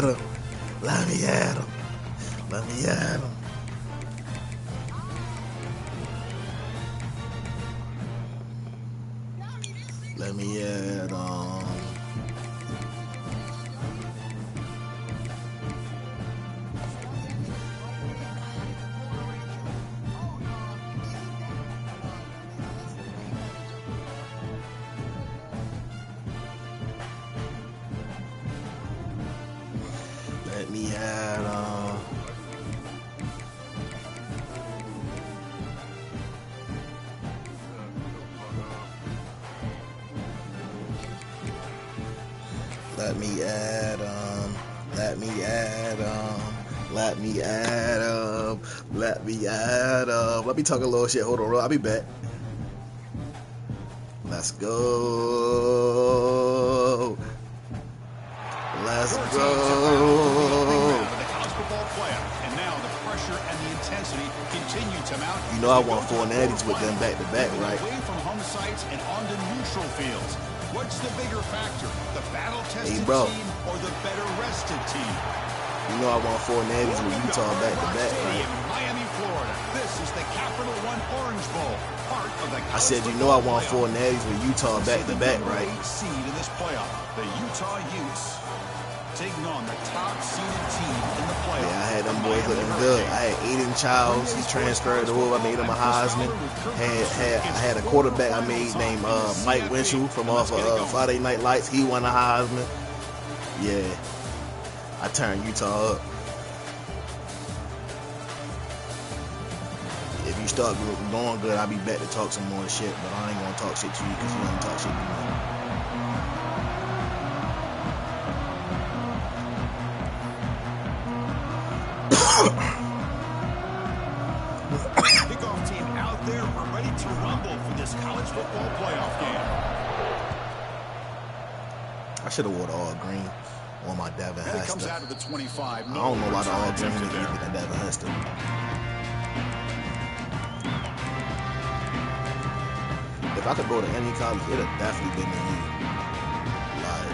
Let me at him. Let me at him. Let me at him. Let me at him. Let me at him. Let me at him. Let me at him. Let me at him. Let me talk a little shit. Hold on, bro. I'll be back. Let's go. Let's go. And now the pressure and the intensity continue to mount. You know I want 4 natties with them back to back, right? Away from home sites and onto neutral fields. What's the bigger factor? The battle-tested team or the better rested team? You know I want 4 natties with Utah back to back, right? Miami, Florida. This is the Capital One Orange Bowl. Part of the I said you know I want 4 natties with Utah back to back, right? Seed in this playoff, the Utah Utes taking on the top seeded team in the playoff. Yeah, I had them boys looking good. I had Aiden Childs. He transferred over. I made him a Heisman. I had a quarterback I made named Mike Winchell from off of Friday Night Lights. He won a Heisman. Yeah, I turned Utah up. If you start going good, I'll be back to talk some more shit. But I ain't gonna talk shit to you because you don't talk shit to me. Kickoff team out there ready to rumble for this college football playoff game. I should have wore the all green on my Devin It comes Hester. out of the 25. I don't know why the all green is even a Devin Hester. If I could go to any college, it'd have definitely been the U. Like,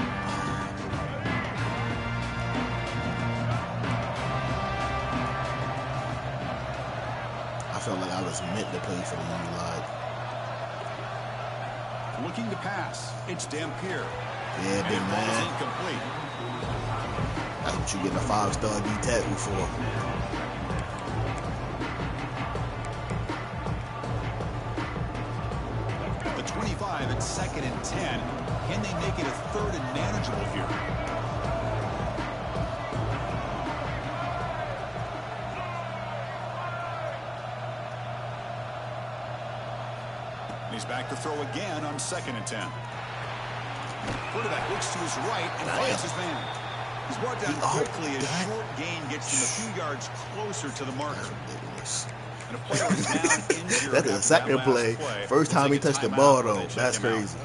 I felt like I was meant to play for the U. Like, looking to pass. It's Dampier. yeah, big man. Incomplete. That's what you get a 5-star D tackle for. The 25 at 2nd and 10. Can they make it a 3rd and manageable here? He's back to throw again on 2nd and 10. Quarterback looks to his right and finds his man. He's brought down quickly as short gain gets him a few yards closer to the marker. And a player is now injured. That's the second play. First time he touched the ball, though. That's crazy.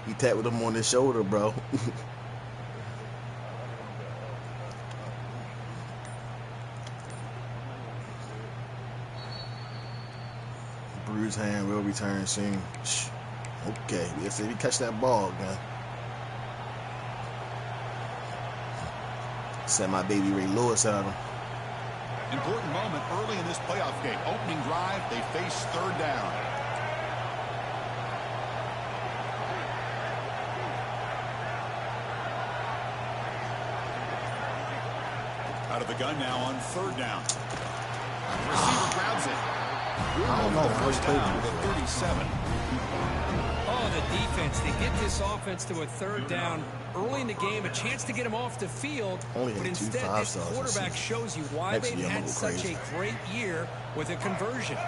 he tapped him on his shoulder, bro. Bruised hand will return soon. Okay, let's see if he catch that ball again. Send my baby Ray Lewis at him. Important moment early in this playoff game. Opening drive, they face 3rd down. Out of the gun now on 3rd down. Receiver grabs it. I don't know. First down to 37. Oh, the defense. They get this offense to a 3rd down early in the game, a chance to get him off the field. Only but had 2 instead, this 5-stars quarterback shows you why they've had such a great year with a conversion.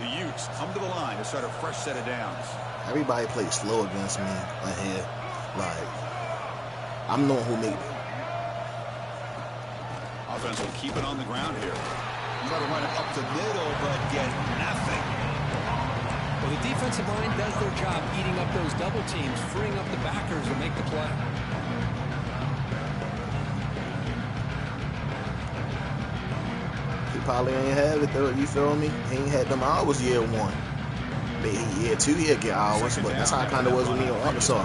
The Utes come to the line to start a fresh set of downs. Everybody plays slow against me ahead. Like, I'm knowing who made it. Offense will keep it on the ground here. You got to run it up the middle, but get nothing. Well, the defensive line does their job eating up those double teams, freeing up the backers to make the play. He probably ain't have it though, you feel me? He ain't had them hours year 1. Yeah, 2 year get hours, but that's how it kind of was with me in Arkansas.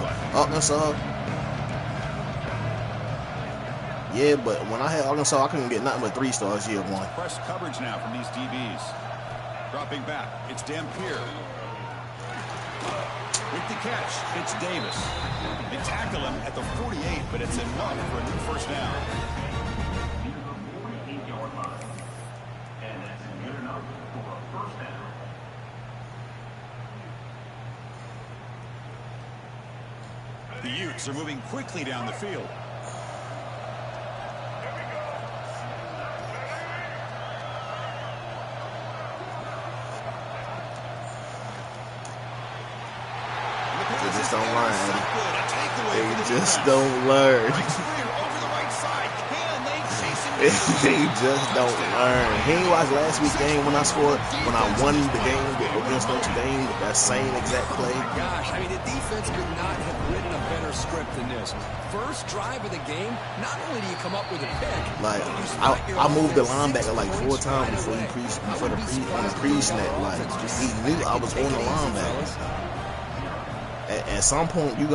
Yeah, but when I had Arkansas, I couldn't get nothing but 3 stars year 1. Press coverage now from these DBs. Dropping back, it's Dampier. With the catch, it's Davis. They tackle him at the 48, but it's enough for a new first down. The Utes are moving quickly down the field. They just don't learn, Eddie. They just don't learn. They just don't learn. He ain't watched last week's game when I scored, when I won the game against Notre Dame, that same exact play. Gosh, I mean, the defense could not have written a better script than this. First drive of the game, not only do you come up with a pick, like I moved the linebacker like 4 times before the pre-snap. Like he knew I was on the linebacker. At some point, you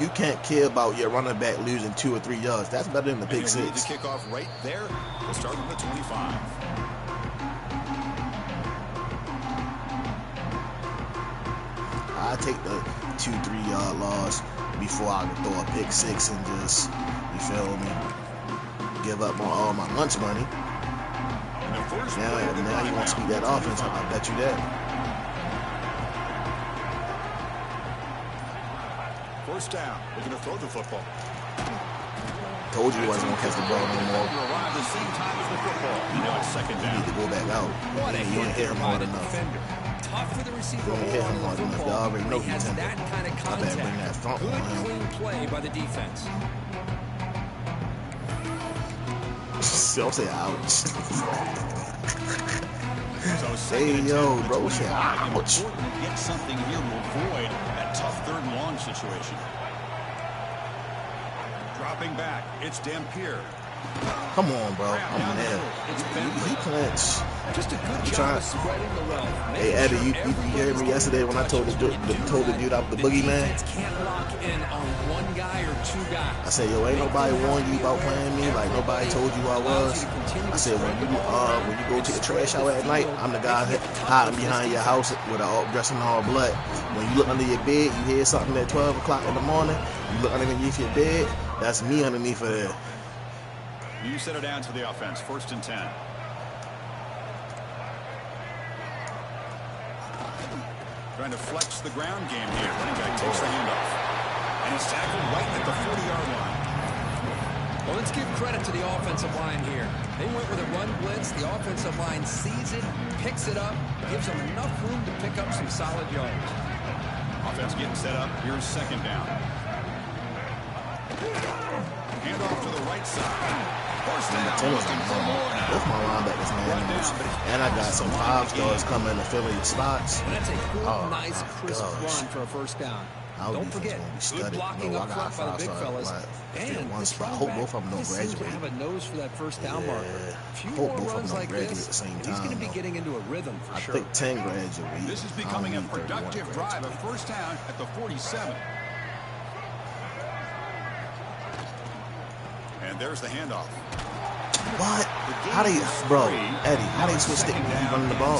can't care about your running back losing 2 or 3 yards. That's better than the pick 6. The kickoff right there. We'll start from the 25. I take the 2-3 yard loss before I can throw a pick 6 and just, you feel me, give up all my lunch money. Now you want to speak that offense? I bet you that. First down. We're going to throw the football. Told you I wasn't going to catch the ball no more. Arrive the same time as the football. Now it's second down. You need to go back out. You ain't hit him hard enough. Tough for the receiver. You ain't hit him hard enough. Y'all already know he's in that kind of I better bring that contact. front on Good, him. clean play by the defense. Don't say ouch. So Hey, yo, bro, say ouch. Important to get something here to avoid that tough 3rd and long situation. Dropping back, it's Dampier. Come on, bro. I'm there. He clinched. Just a good job of spreading the wealth. Hey, Eddie, you heard me yesterday when I told the dude I was the boogeyman? Can't lock in on one guy or 2 guys. I said, yo, ain't nobody warned you about playing me? Like, nobody told you I was? I said, when you go take the trash out at night, I'm the guy hiding behind your house with dressed in all blood. When you look under your bed, you hear something at 12 o'clock in the morning, you look underneath your bed, that's me underneath of there. You set it down to the offense. 1st and 10. Trying to flex the ground game here. Running back takes the handoff. And he's tackled right at the 40-yard line. Well, let's give credit to the offensive line here. They went with a run blitz. The offensive line sees it, picks it up, gives them enough room to pick up some solid yards. Offense getting set up. Here's 2nd down. Handoff to the right side. Both my linebackers, man. And I got some 5 stars coming to fill in spots. And that's a good, nice, crisp run for a first down. Don't forget, good blocking up front by the big fellas. And one spot. Hope both of them don't seems to graduate. have a nose for that first down marker. A few Hope more both of them runs don't like graduate at this, the same and he's going to time, be though. getting into a rhythm for I sure. think 10 graduate. This is becoming a productive drive. A first down at the 47. And there's the handoff. What? How they, bro, Eddie, how they switch stick me running the ball?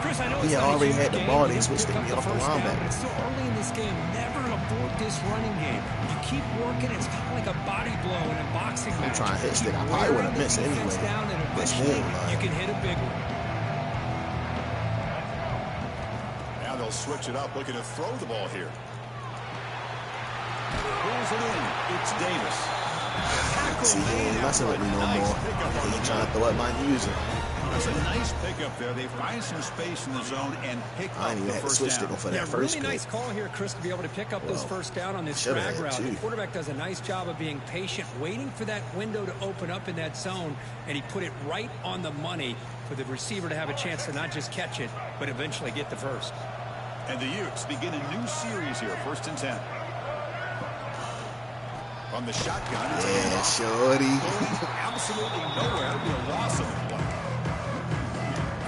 Chris, I know He had already had the ball, they switched me off the linebacker. It's so early in this game. Never abort this running game. You keep working, it's kind of like a body blow in a boxing match. I'm trying to hit stick. I probably would have missed anyway. Down and But eventually, still, you can hit a big one. Now they'll switch it up, looking to throw the ball here. Pulls it in. It's Davis. See, he ain't messing with me no more. He trying to throw at my user. That's a nice pickup there. They find some space in the zone and pick I up ain't even the had to first switch down. stick for that first Really pick. nice call here, Chris, to be able to pick up this first down on this should've drag had route. 2. The quarterback does a nice job of being patient, waiting for that window to open up in that zone, and he put it right on the money for the receiver to have a chance to not just catch it, but eventually get the first. And the Utes begin a new series here. 1st and 10. From the shotgun. Yeah, shorty. Absolutely nowhere. It'll be a loss of the play.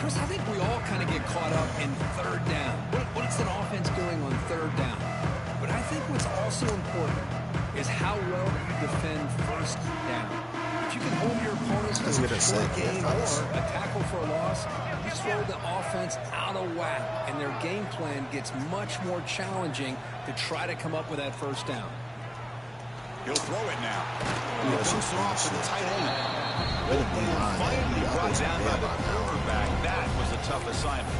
Chris, I think we all kind of get caught up in third down. What's an offense doing on third down? But I think what's also important is how well you defend first down. If you can hold your opponents to a short gain or a tackle for a loss, you throw the offense out of whack, and their game plan gets much more challenging to try to come up with that first down. He'll throw it now. Dumps it off to the tight end. Finally brought down by the quarterback. That was a tough assignment.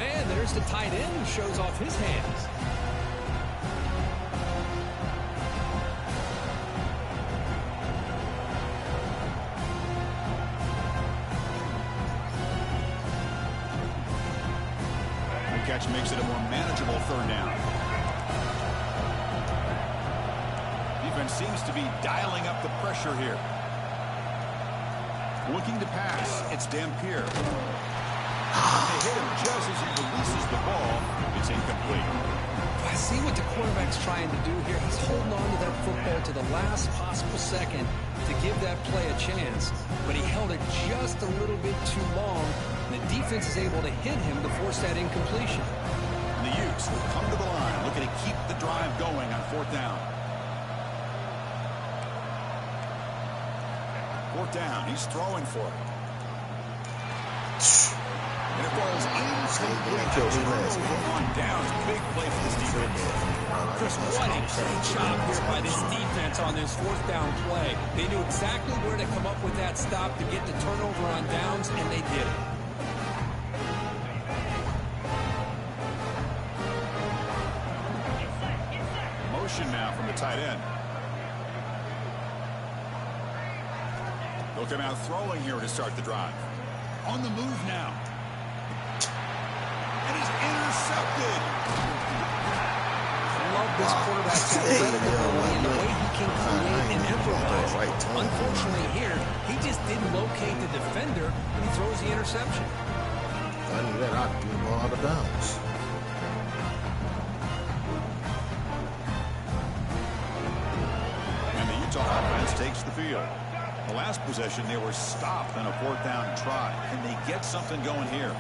And there's the tight end who shows off his hands. The catch makes it a more manageable third down. Defense seems to be dialing up the pressure here. Looking to pass. It's Dampier. They hit him just as he releases the ball. It's incomplete. I see what the quarterback's trying to do here. He's holding on to that football to the last possible second to give that play a chance. But he held it just a little bit too long. And the defense is able to hit him to force that incompletion. And the Utes will come to the line, looking to keep the drive going on fourth down. Fourth down, he's throwing for it. And it falls incomplete on downs. Big play for this defense. Chris, what a great job here by this defense on this fourth down play. They knew exactly where to come up with that stop to get the turnover on downs, and they did it. Motion now from the tight end. They'll come out throwing here to start the drive. On the move now. And he's intercepted. I love this quarterback's incredible ability and the way he can create and improvise. Unfortunately here, he just didn't locate the defender when he throws the interception. I knew that. I'd do the ball out of bounds. And the Utah offense takes the field. The last possession, they were stopped on a fourth down try. Can they get something going here?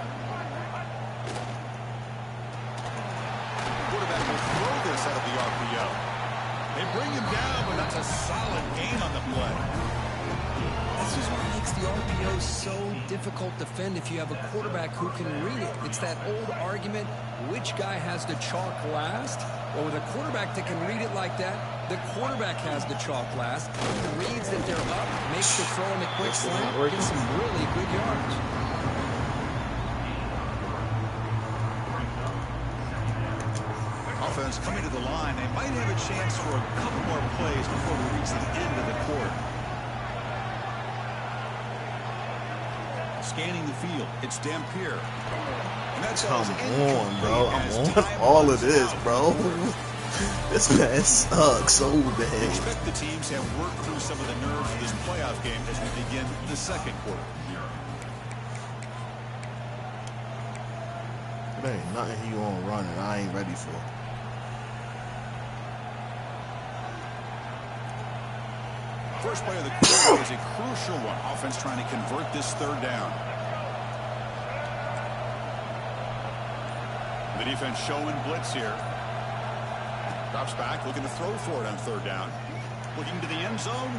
The quarterback will throw this out of the RPO. They bring him down, but that's a solid gain on the play. This is what makes the RPO so difficult to defend if you have a quarterback who can read it. It's that old argument, which guy has the chalk last? Well, with a quarterback that can read it like that, the quarterback has the chalk last. He reads that they're up, makes the throw in the quick slant, gets some really good yards. Offense coming to the line. They might have a chance for a couple more plays before we reach the end of the quarter. Scanning the field, it's Dampier. And that's Come on, bro. I want all of this, bro. This man sucks so bad. Expect the teams have worked through some of the nerves of this playoff game as we begin the second quarter. There ain't nothing he won't run and I ain't ready for. First play of the quarter is a crucial one. Offense trying to convert this third down. The defense showing blitz here. Drops back, looking to throw for it on third down. Looking to the end zone.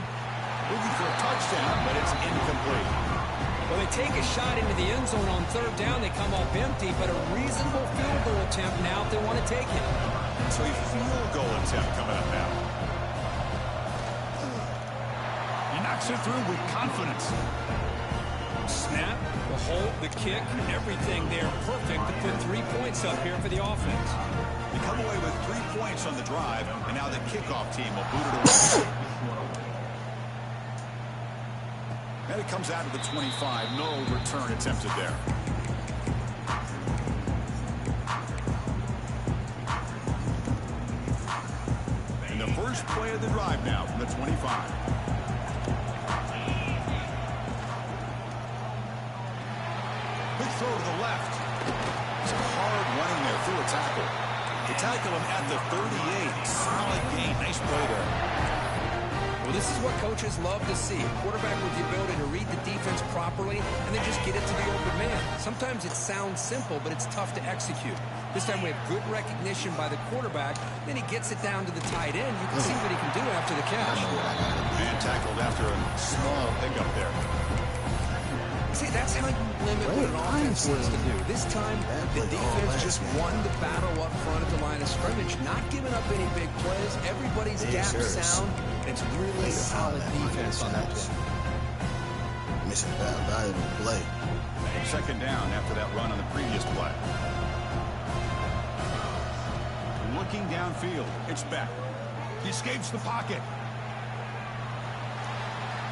Looking for a touchdown, but it's incomplete. Well, they take a shot into the end zone on third down. They come up empty, but a reasonable field goal attempt now if they want to take it. So a field goal attempt coming up now. He knocks it through with confidence. Snap, the hold, the kick, everything there perfect to put 3 points up here for the offense. They come away with 3 points on the drive, and now the kickoff team will boot it away. And it comes out of the 25. No return attempted there. And the first play of the drive now from the 25. Big throw to the left. Some hard running there through a tackle. They tackle him at the 38. Solid gain. Nice play there. Well, this is what coaches love to see. A quarterback with the ability to read the defense properly and then just get it to the open man. Sometimes it sounds simple, but it's tough to execute. This time we have good recognition by the quarterback. Then he gets it down to the tight end. You can see what he can do after the catch. And tackled after a small pickup there. See, that's how you limit what an offense wants to do. This time, the defense just won the battle up front at the line of scrimmage, not giving up any big plays. Everybody's gap sound. It's really solid defense on that play. Missing that valuable play. Second down after that run on the previous play. Looking downfield, it's back. He escapes the pocket.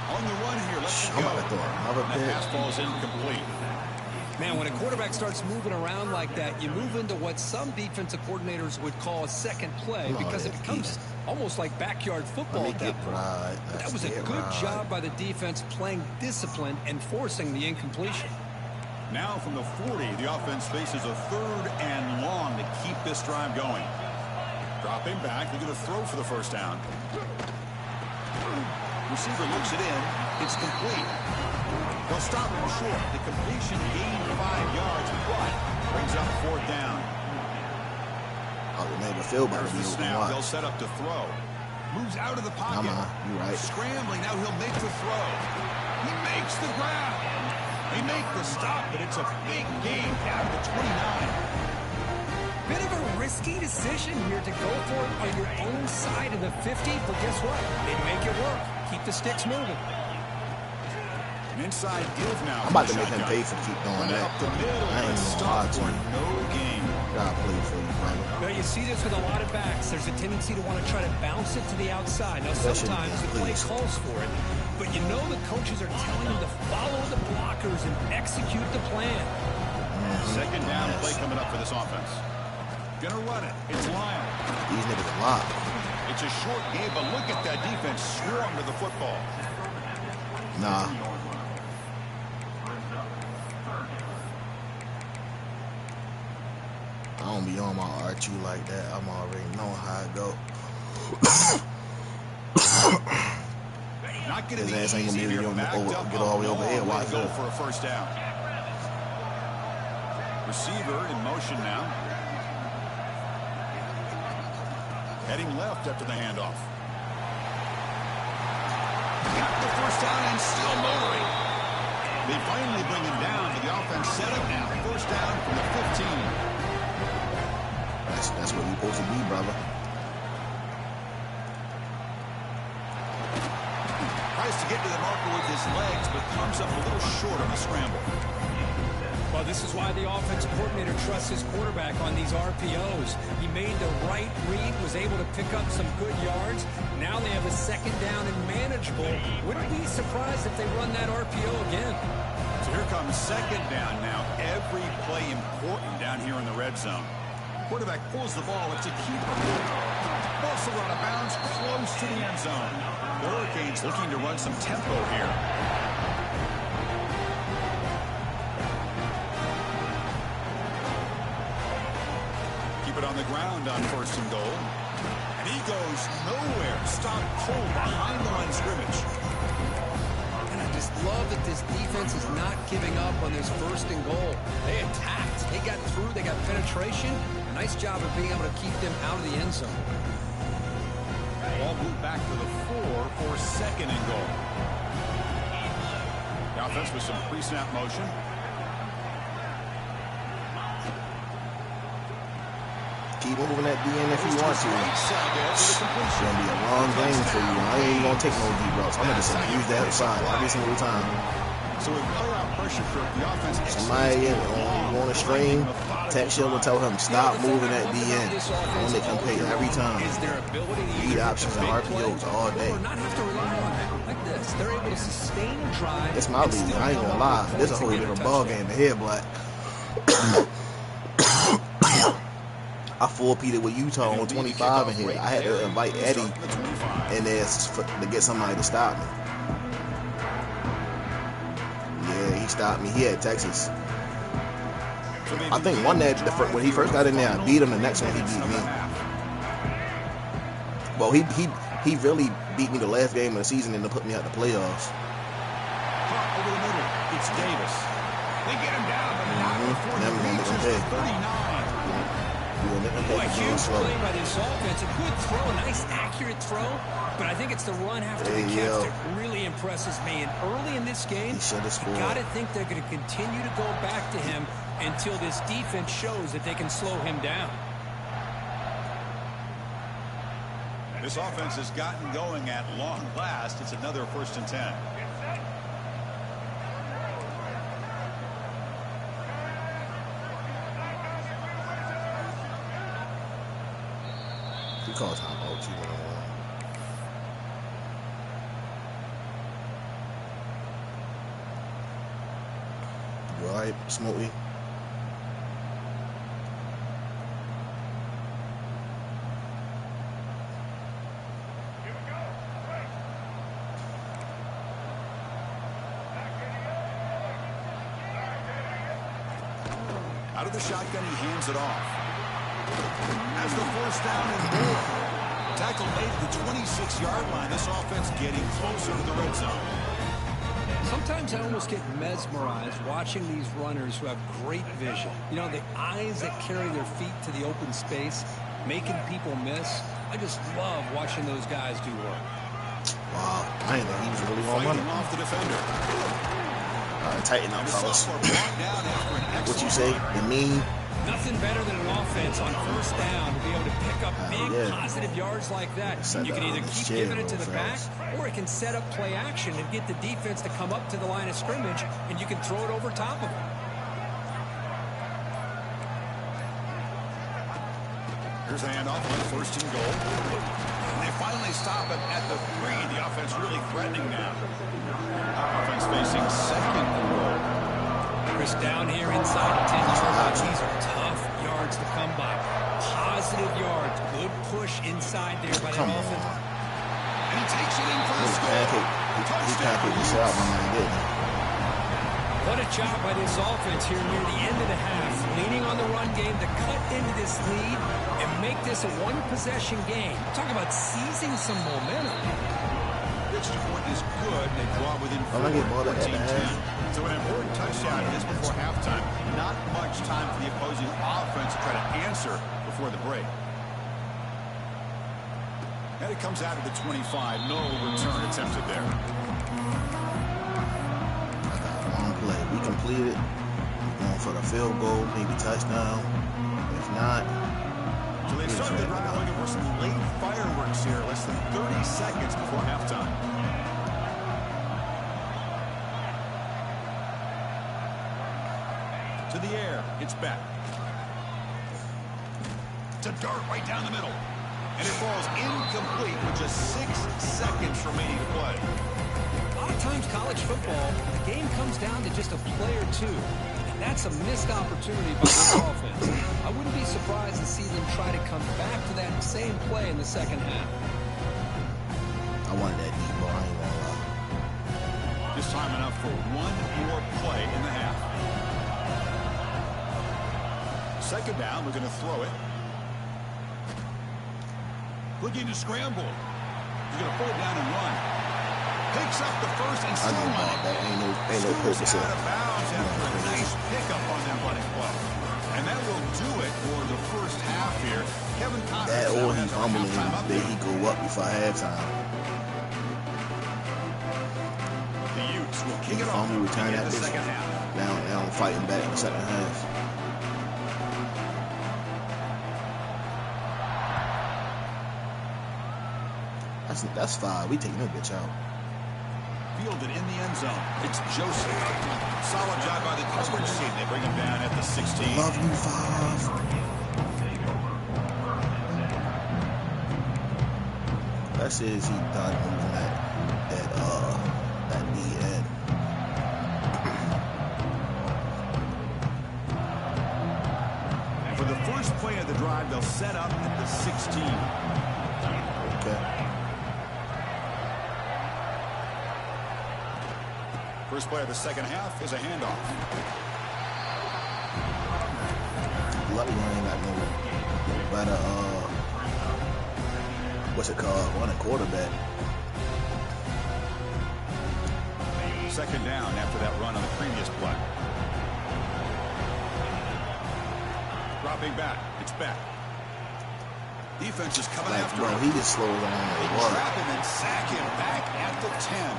On the run here, let's go. That pass falls incomplete. Man, when a quarterback starts moving around like that, you move into what some defensive coordinators would call a second play because it becomes almost like backyard football at that point. But that was a good job by the defense playing discipline and forcing the incompletion. Now from the 40, the offense faces a 3rd and long to keep this drive going. Dropping back, they're going to throw for the first down. Receiver looks it in. It's complete. They'll stop him short. The completion gained 5 yards, but brings up 4th down. There's the snap. They'll set up to throw. Moves out of the pocket. You're right. Scrambling. Now he'll make the throw. He makes the grab. They make the stop, but it's a big gain down to 29. Bit of a risky decision here to go for it on your own side of the 50, but guess what? They make it work. Keep the sticks moving. An inside give now. I'm about to make him pay for keep doing that. I ain't gonna lie to you. No gain. God play for you, brother. Well, you see this with a lot of backs. There's a tendency to want to try to bounce it to the outside. Now, sometimes the play calls for it, but you know the coaches are telling you to follow the blockers and execute the plan. Second down play coming up for this offense. Gonna run it. It's Lyon. These niggas a lot. It's a short game, but look at that defense swarm to the football. Nah. I don't be on my R2 like that. I'm already knowing how it go. Not gonna his be ass ain't gonna be able to get all the way over here. Why go for a first down? Receiver in motion now. Heading left after the handoff. Got the first down and still motoring. They finally bring him down to the offense setup now. First down from the 15. That's what we're supposed to be, brother. Tries to get to the marker with his legs, but comes up a little short on the scramble. Well, this is why the offensive coordinator trusts his quarterback on these RPOs. He made the right read, was able to pick up some good yards. Now they have a second down and manageable. Wouldn't be surprised if they run that RPO again. So here comes second down now. Every play important down here in the red zone. Quarterback pulls the ball. It's a keeper. Also out of bounds, close to the end zone. The Hurricanes looking to run some tempo here. Keep it on the ground on 1st and goal. And he goes nowhere. Stop cold behind the line of scrimmage. And I just love that this defense is not giving up on this 1st and goal. They attacked. They got through. They got penetration. Nice job of being able to keep them out of the end zone. Ball moved back to the 4 for 2nd and goal. The offense with some pre-snap motion. Keep moving that DN if you want to. It's gonna be a long game for you. I ain't gonna take no deep routes. I'm gonna just use that side every single time. So with playoff pressure for the offense, somebody on a stream, text Shield and tell him stop moving that DN. When they can pay every time. Read options and RPOs all day. They're able to sustain a drive. It's my league. I ain't gonna lie. This is a whole different ball game here, Black. I full-peated with Utah on 25 in here. I had to invite Eddie in there to get somebody to stop me. Yeah, he stopped me. He had Texas. I think one that when he first got in there, I beat him. The next one he beat me. Well, he He really beat me the last game of the season and put me out the playoffs. Over the middle, it's Davis. They get him down, but not before he reaches the 39. Boy, huge play by this offense. A good throw, a nice accurate throw, but I think it's the run after the catch that really impresses me. And early in this game, you got to think they're going to continue to go back to him until this defense shows that they can slow him down. This offense has gotten going at long last. It's another 1st and 10. He calls time out. You alright, Smokey? Out of the shotgun, he hands it off. As the 1st down and more. Tackle made at the 26-yard line. This offense getting closer to the red zone. Sometimes I almost get mesmerized watching these runners who have great vision. You know, the eyes that carry their feet to the open space, making people miss. I just love watching those guys do work. Wow, I didn't think he was really on Fighting running. off the defender. Tighten up, fellas. What you say? You mean? Nothing better than an offense on 1st down to be able to pick up big positive yards like that. You can either keep giving it to the back, or it can set up play action and get the defense to come up to the line of scrimmage, and you can throw it over top of them. Here's a handoff on 1st and goal. And they finally stop it at the 3. The offense really threatening now. Offense facing 2nd and goal. Chris down here inside the 10-yard line. These are tough yards to come by. Positive yards. Good push inside there by that offense. And he takes it in for the score. He can't pick this out, my man, didn't he? What a job by this offense here near the end of the half. Leaning on the run game to cut into this lead and make this a one-possession game. Talk about seizing some momentum. Extra point is good. They draw within 14-10. So an important touchdown is before halftime. Not much time for the opposing offense to try to answer before the break. And it comes out of the 25. No return attempted there. I got one play. We completed. Going for the field goal, maybe touchdown. If not, so they started the drive looking for some late fireworks here. Less than 30 seconds before halftime. To the air, it's back. To dart right down the middle. And it falls incomplete with just 6 seconds remaining to play. A lot of times college football, the game comes down to just a play or two. And that's a missed opportunity by this offense. I wouldn't be surprised to see them try to come back to that same play in the 2nd half. I wanted that deep ball. I ain't gonna lie. Just time enough for one more play in the half. 2nd down, we're going to throw it. Looking to scramble. He's going to pull it down and run. Picks up the 1st and still running. Ain't no purpose out of bounds after a nice pickup on that running play. And that will do it for the 1st half here. Kevin Connors. That or he's fumbling him, then he go up before halftime. The Utes will kick it off in the 2nd half. Now I'm fighting back in the 2nd half. That's 5. We taking that bitch out. Fielded in the end zone. It's Joseph. Solid job by the coverage team. They bring him down at the 16. Love you, 5. That says he done moving that D end. And for the first play of the drive, they'll set up at the 16. Okay. First play of the 2nd half is a handoff. Lucky I ain't got no better what's it called, running quarterback. Second down after that run on the previous play. Dropping back. It's back. Defense is coming after him. He just slows down. They trap him and sack him back at the 10.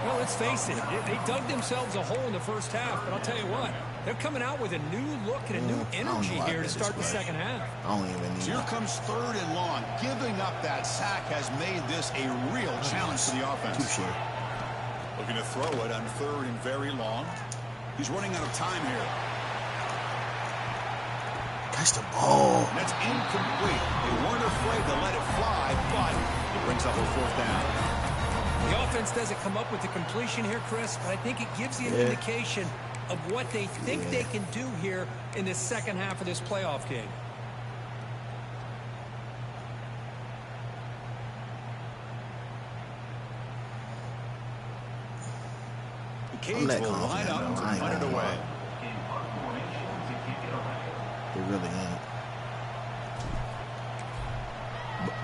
Well, let's face it. They dug themselves a hole in the first half, but I'll tell you what. They're coming out with a new look and a new energy here to start the second half. I don't even need Here comes third and long. Giving up that sack has made this a real challenge for the offense. Looking to throw it on third and very long. He's running out of time here. Catch the ball. And that's incomplete. They weren't afraid to let it fly, but it brings up a fourth down. The offense doesn't come up with the completion here, Chris, but I think it gives you an indication of what they think they can do here in the second half of this playoff game. The Canes will line up to punt it away. They really ain't.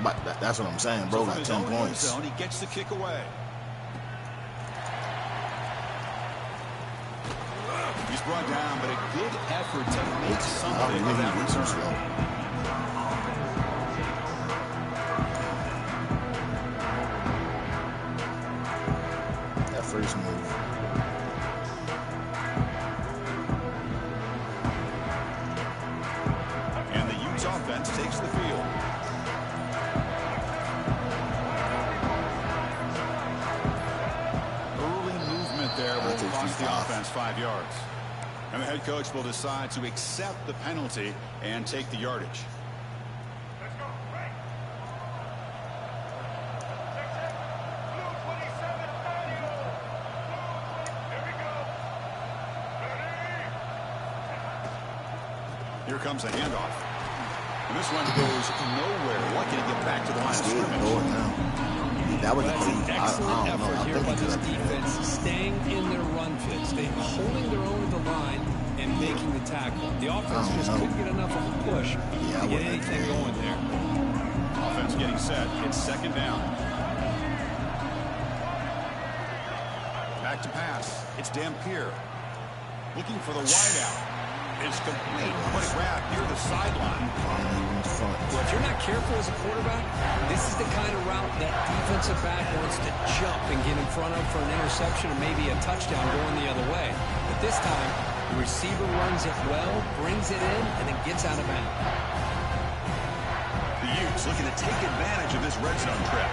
But that's what I'm saying, bro. Got 10 points. Zone, he gets the kick away. He's brought down, but a good effort to make something of that return. That first move. And the Utes offense takes the field. Early movement there will cost the offense 5 yards. And the head coach will decide to accept the penalty and take the yardage. Here comes a handoff. And this one goes nowhere. Lucky to get back to the line of scrimmage. That was an excellent effort here by this defense, staying in their run fits, holding their own at the line and making the tackle. The offense just couldn't get enough of a push to get anything going there. Offense getting set. It's second down. Back to pass. It's Dampier looking for the wideout. It's complete. What a grab near the sideline. Well, if you're not careful as a quarterback, this is the kind of route that defensive back wants to jump and get in front of for an interception or maybe a touchdown going the other way. But this time, the receiver runs it well, brings it in, and then gets out of bounds. The Utes looking to take advantage of this red zone trip.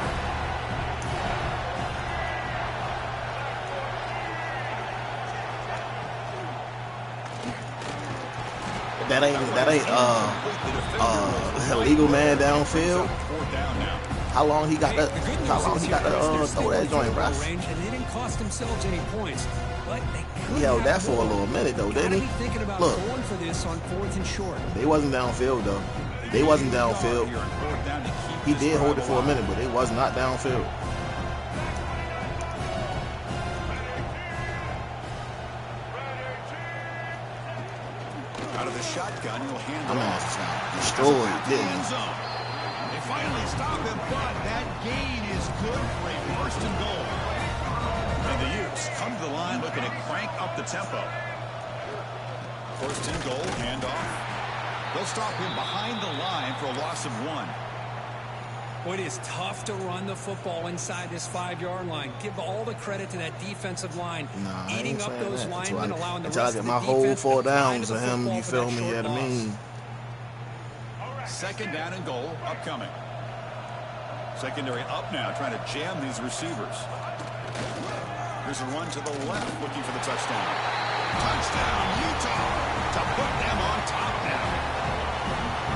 That ain't illegal man downfield. How long he got that? How long he got to throw that joint, bro? And they didn't cost themselves any points, but he held that for a little minute though, didn't he? Look, going for this on 4th and short. They wasn't downfield though. They wasn't downfield. He did hold it for a minute, but they was not downfield. Out of the shotgun, he'll hand it off. Destroyed, didn't he? They finally stop him, but that gain is good for a first and goal. And the Utes come to the line looking to crank up the tempo. First and goal, handoff. They'll stop him behind the line for a loss of 1. Well, it is tough to run the football inside this 5-yard line. Give all the credit to that defensive line. Eating up those linemen, allowing the rest of the defense whole 4 downs to of him, you feel me? Yeah, I mean. Second down and goal, upcoming. Secondary up now, trying to jam these receivers. Here's a run to the left, looking for the touchdown. Touchdown, Utah, to put them on top now.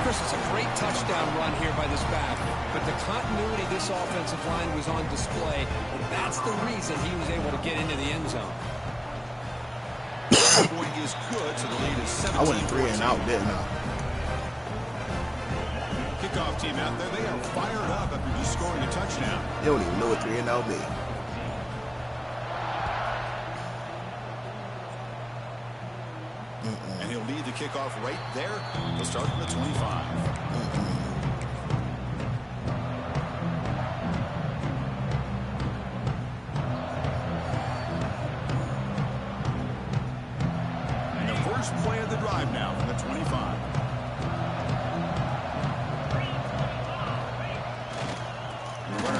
Chris, it's a great touchdown run here by this back, but the continuity of this offensive line was on display, and that's the reason he was able to get into the end zone. The point is good, so the lead is 17. I went 3 and out, didn't I? Kickoff team out there, they are fired up after just scoring a touchdown. They don't even know what 3 and out be. And he'll lead the kickoff right there. He'll start from the 25.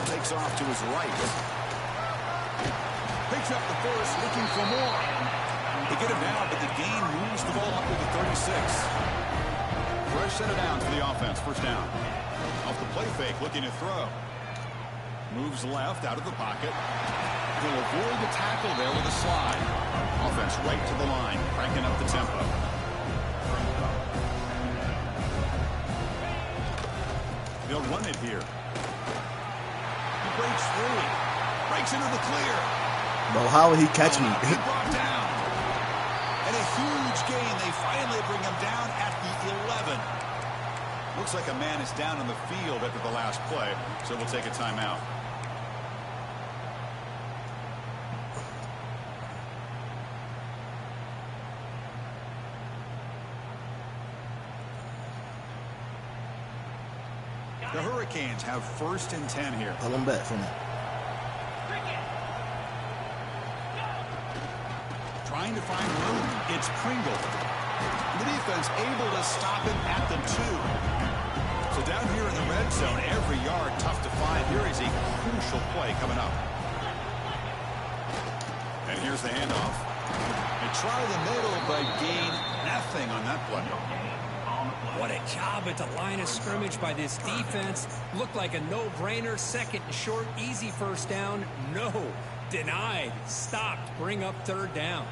Takes off to his right. Picks up the first, looking for more. They get him down, but the gain moves the ball up to the 36. Fresh set of downs for the offense. First down. Off the play fake, looking to throw. Moves left out of the pocket. He'll avoid the tackle there with a slide. Offense right to the line, cranking up the tempo. They'll run it here. He breaks free. Breaks into the clear. Bro, how would he catch me? He brought down. And a huge gain. They finally bring him down at the 11. Looks like a man is down on the field after the last play, so we'll take a timeout. The Hurricanes have 1st and 10 here. Pull him back from it. Trying to find room. It's Pringle. The defense able to stop him at the 2. So down here in the red zone, every yard tough to find. Here is a crucial play coming up. And here's the handoff. They try the middle, but gain nothing on that play. What a job at the line of scrimmage by this defense. Looked like a no-brainer. 2nd and short, easy first down. No, denied, stopped, bring up 3rd down.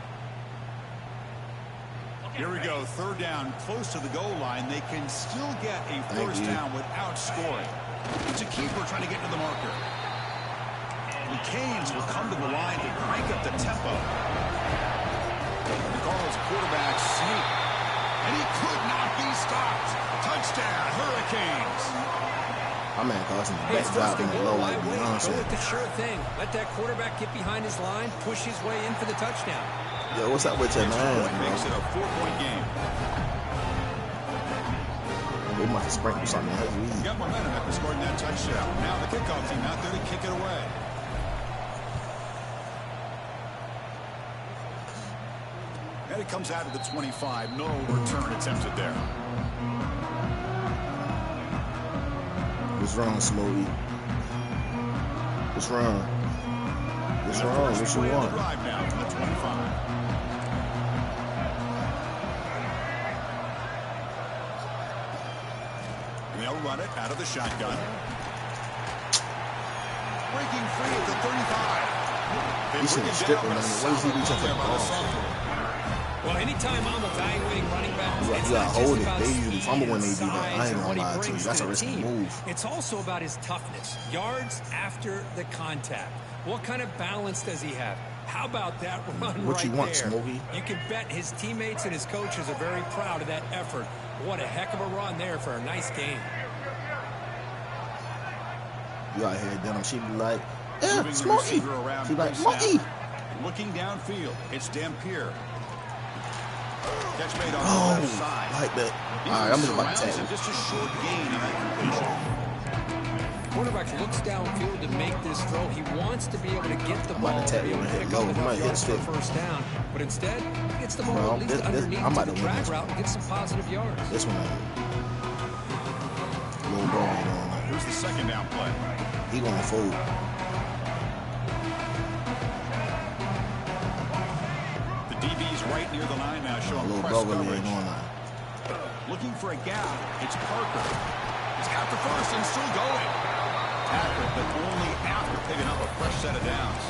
Here we go, 3rd down, close to the goal line. They can still get a first down without scoring. It's a keeper trying to get to the marker. The Canes will come to the line to crank up the tempo. Carl's quarterback sneak. And he could not be stopped. Touchdown, Hurricanes. My man causing the best drop in the low like Beyonce. Go with the sure thing. Let that quarterback get behind his line, push his way in for the touchdown. Yo, what's up with your man, Makes it a 4-point game. They must have sprinkled something in his weed. Got momentum after scoring that touchdown. Now the kickoff team out there to kick it away. And it comes out of the 25. No return attempted there. What's wrong, Smokey? What's wrong? What's wrong? What you want? Drive now from the 25. And they'll run it out of the shotgun. Breaking free at the 35. He should have stripped him. What is he doing for the ball? Well, anytime I'm evaluating running backs, it's you not gotta hold just it. about They usually speed fumble when they and do that. I size ain't and gonna what he lie to you. brings That's to a the risky team. move. It's also about his toughness, yards after the contact. What kind of balance does he have? How about that run What right you want, there? Smokey? You can bet his teammates and his coaches are very proud of that effort. What a heck of a run there for a nice game. You out here, Denham. She be like, yeah, Smokey. She be like, Smokey. Looking downfield, it's Dampier. Catch made on Oh, the left side. like that. All right, I'm just about to Surrounds tag him, you. just a short gain on that completion. Quarterback looks downfield to make this throw. He wants to be able to get the I'm about ball to tap be you able and to hit pick low. up You enough might hit yards for a stick. first down. But instead, he gets the ball Bro, at least underneath I'm to about the to win drag this. route and get some positive yards. This one, little ball ain't on. Here's the 2nd down play. He gonna fold. The DB's right near the line now, showing Little press ball really coverage. ain't on that. Looking for a gap. It's Parker. He's got the first and still going. Tackled, but only after picking up a fresh set of downs.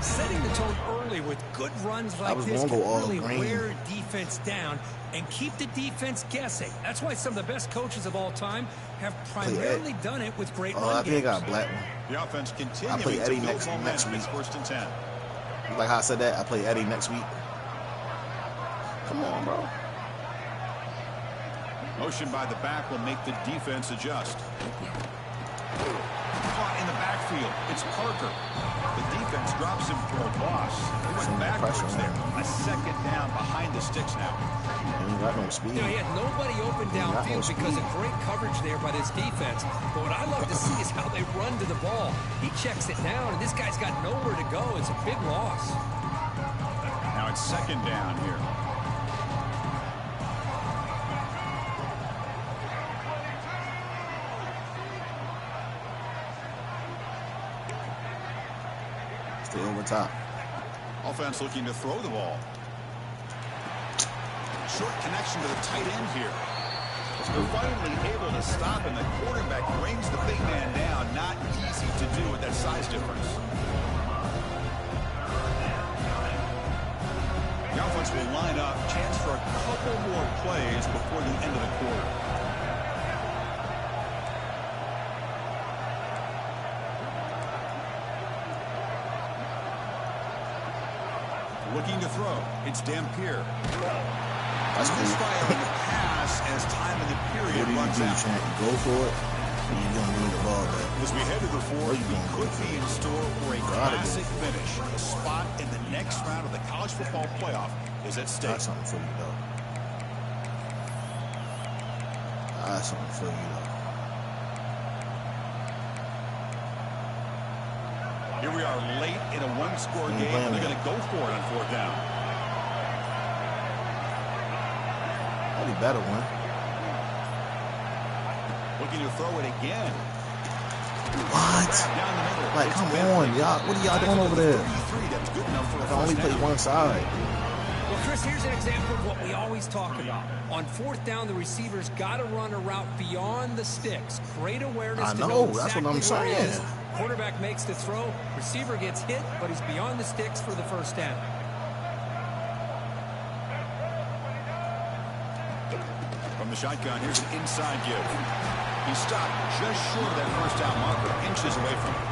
Setting the tone early with good runs like was this gonna can go all really green. wear defense down and keep the defense guessing. That's why some of the best coaches of all time have primarily done it with great run I think I games. got a black one. The offense I continuing play Eddie to build next momentum. week. It's 1st and 10. Like how I said that, I play Eddie next week. Come on, bro. Motion by the back will make the defense adjust. Caught in the backfield. It's Parker. The defense drops him for a loss. He went backwards there. A 2nd down behind the sticks now. He ain't got no speed. You know, he had nobody open downfield because of great coverage there by this defense. But what I love to see is how they run to the ball. He checks it down, and this guy's got nowhere to go. It's a big loss. Now it's 2nd down here. Stay over top. Offense looking to throw the ball. Short connection to the tight end here. They're finally able to stop, and the quarterback brings the big man down. Not easy to do with that size difference. The offense will line up. Chance for a couple more plays before the end of the quarter. Looking to throw. It's Dampier. That's cool. Misfiring the pass as time in the period runs out. Go for it. You don't need the ball back. As we head to the fourth, we could be in store for a classic finish. A spot in the next round of the college football playoff is at stake. That's something for you, though. That's something for you, though. Here we are late in a one-score game, and they're going to go for it on fourth down. Probably better one. Looking to throw it again. What? Like, come on, y'all. What are y'all doing over there? I can only play one side. Well, Chris, here's an example of what we always talk about. On fourth down, the receiver's got to run a route beyond the sticks. Great awareness to know exactly that's what I'm saying. Quarterback makes the throw. Receiver gets hit, but he's beyond the sticks for the first down. From the shotgun, here's an inside give. He stopped just short of that first down marker, inches away from it.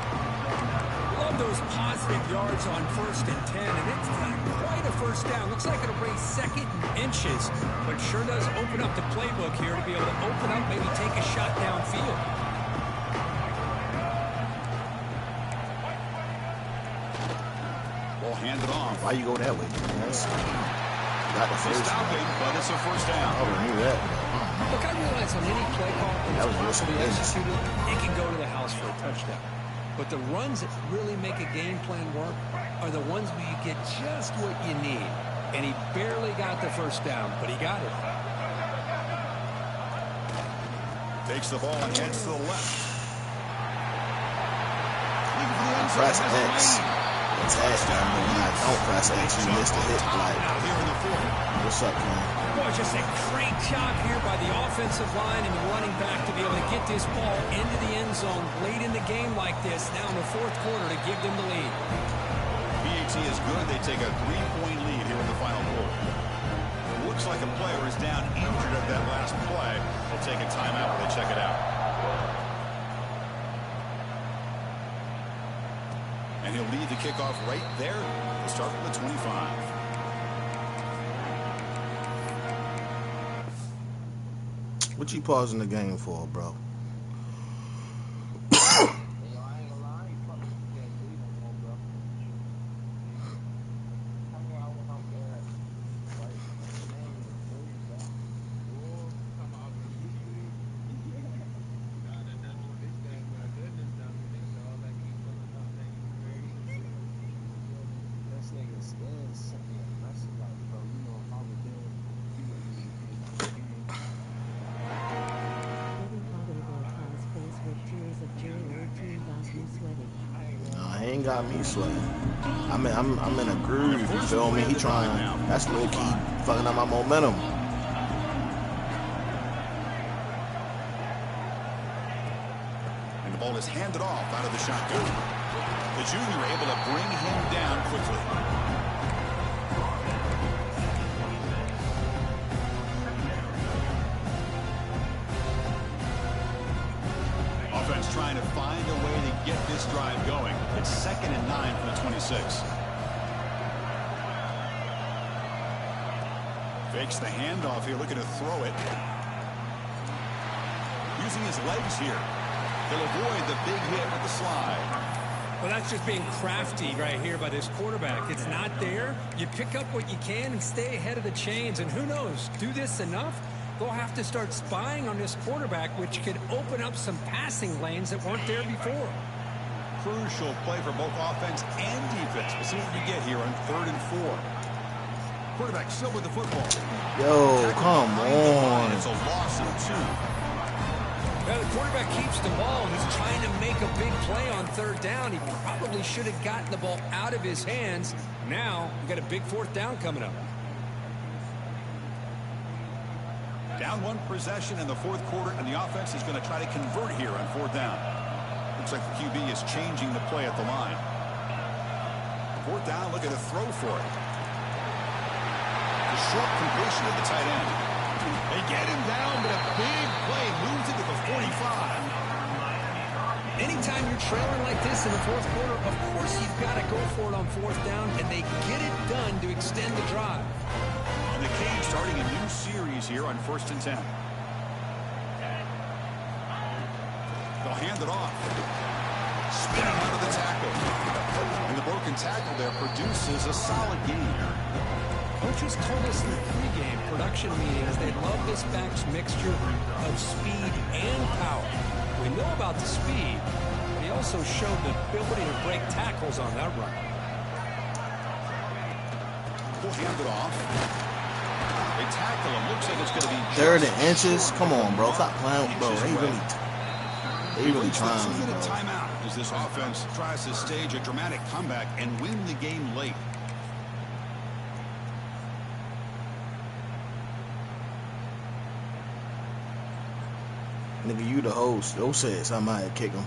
Love those positive yards on 1st and 10, and it's not quite a first down. Looks like it'll bring second and inches, but sure does open up the playbook here to be able to open up, maybe take a shot downfield. Ball handed off. Why you go that way? Got the first stopping, but it's a first down. I already knew that. Look, I realize on any play call That was that's properly executed, it can go to the house for a touchdown. But the runs that really make a game plan work are the ones where you get just what you need. And he barely got the first down, but he got it. Takes the ball and heads to the left. Press X. It's X. I mean, when I don't press X, you miss the hit. Like, what's up, man? Boy, just a great job here by the offensive line and the running back to be able to get this ball into the end zone late in the game like this, now in the fourth quarter, to give them the lead. PAT is good. They take a 3-point lead here in the final quarter. Looks like a player is down injured at that last play. They'll take a timeout while they check it out. And he'll lead the kickoff right there. We'll start from the 25. What you pausing the game for, bro? Ain't got me sweating. I'm in a groove, you feel me? He trying, that's low key fucking up my momentum. And the ball is handed off out of the shotgun. The junior able to bring him down quickly. Trying to find a way to get this drive going. It's 2nd and 9 from the 26. Fakes the handoff here, looking to throw it. Using his legs here. He'll avoid the big hit with the slide. Well, that's just being crafty right here by this quarterback. It's not there. You pick up what you can and stay ahead of the chains. And who knows, do this enough, they'll have to start spying on this quarterback, which could open up some passing lanes that weren't there before. Crucial play for both offense and defense. We'll see what we get here on 3rd and 4. Quarterback still with the football. Yo, come on. It's a loss of 2. Now the quarterback keeps the ball. He's trying to make a big play on third down. He probably should have gotten the ball out of his hands. Now we got a big fourth down coming up. Down one possession in the fourth quarter, and the offense is going to try to convert here on fourth down. Looks like the QB is changing the play at the line. Fourth down, look at a throw for it. The short completion of the tight end. They get him down, but a big play moves it to the 45. Anytime you're trailing like this in the fourth quarter, of course you've got to go for it on fourth down, and they get it done to extend the drive. And the Canes starting a new series here on 1st and 10. They'll hand it off. Spin him out of the tackle. And the broken tackle there produces a solid gain. Coaches told us in the pregame production meetings they love this back's mixture of speed and power. We know about the speed, but he also showed the ability to break tackles on that run. We'll hand it off. They tackle him. Looks like it's going to be 30 inches. Come on, bro. Stop playing, bro. They really trying. 2-minute timeout as this offense tries to stage a dramatic comeback and win the game late. Nigga, you the host. Yo said somebody kick him.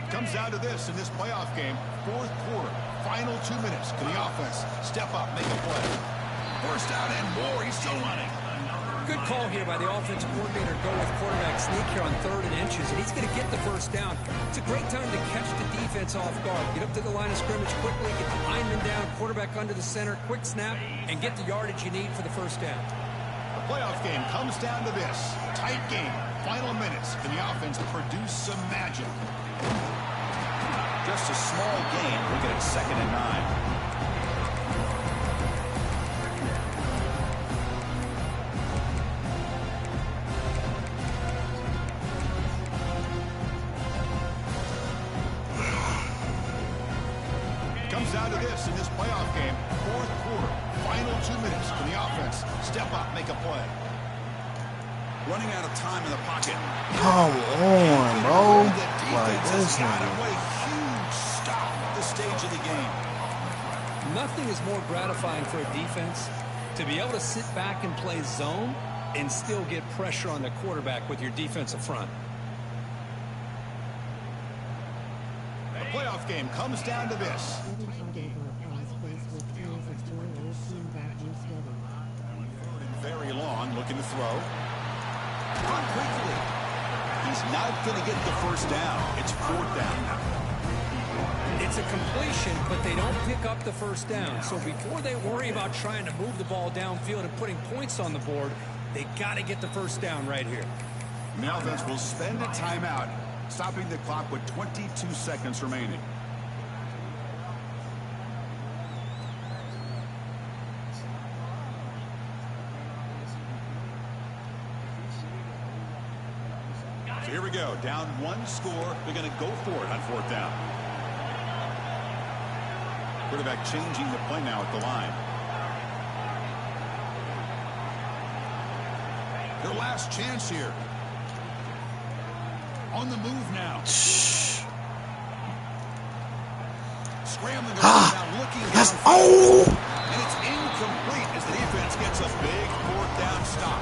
Comes down to this in this playoff game. Fourth quarter. Final 2 minutes. Can the offense step up, make a play? First down and more. He's still running. Good call here by the offensive coordinator to go with quarterback sneak here on 3rd and inches, and he's going to get the first down. It's a great time to catch the defense off guard. Get up to the line of scrimmage quickly, get the lineman down, quarterback under the center, quick snap, and get the yardage you need for the first down. The playoff game comes down to this. Tight game. Final minutes. Can the offense produce some magic? Just a small gain. Looking at 2nd and 9. Comes down to this in this playoff game. Fourth quarter. Final 2 minutes. Can the offense step up, make a play? Running out of time in the pocket. Come on, bro. Like this Got nigga. him. What a huge stop at the stage of the game. Nothing is more gratifying for a defense to be able to sit back and play zone and still get pressure on the quarterback with your defensive front. The playoff game comes down to this. Very long, looking to throw. Not quickly. He's not going to get the first down. It's 4th down now. It's a completion, but they don't pick up the first down. So before they worry about trying to move the ball downfield and putting points on the board, they got to get the first down right here. And the offense will spend a timeout, stopping the clock with 22 seconds remaining. So here we go. Down one score. They're going to go for it on 4th down. Quarterback changing the play now at the line. Their last chance here. On the move now. Scrambling around now, looking That's down. And it's incomplete as the defense gets a big 4th down stop.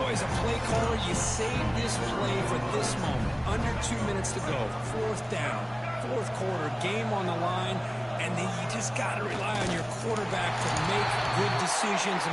Boy, as a play caller, you saved this play for this moment. Under 2 minutes to go. 4th down. 4th quarter. Game on the line. And then you just got to rely on your quarterback to make good decisions.